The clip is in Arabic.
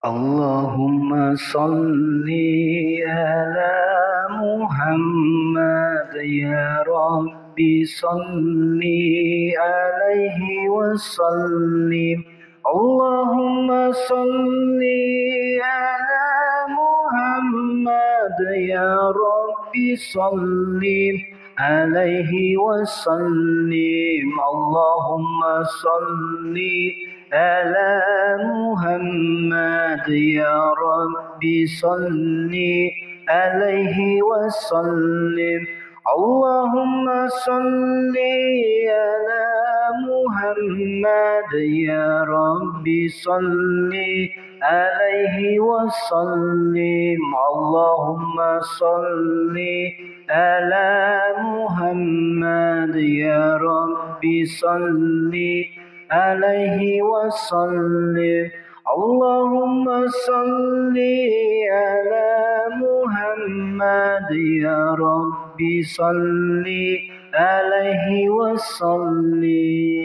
اللهم صل على محمد يا ربي صل عليه وسلم. اللهم صل على محمد يا ربي صل عليه وسلم. اللهم صل على محمد يا ربي صل عليه وسلم. اللهم صل على محمد يا ربي صل عليه وسلم. اللهم صل على محمد يا ربي صل عليه وسلم. اللهم صل على محمد يا ربي صل عليه وسلم.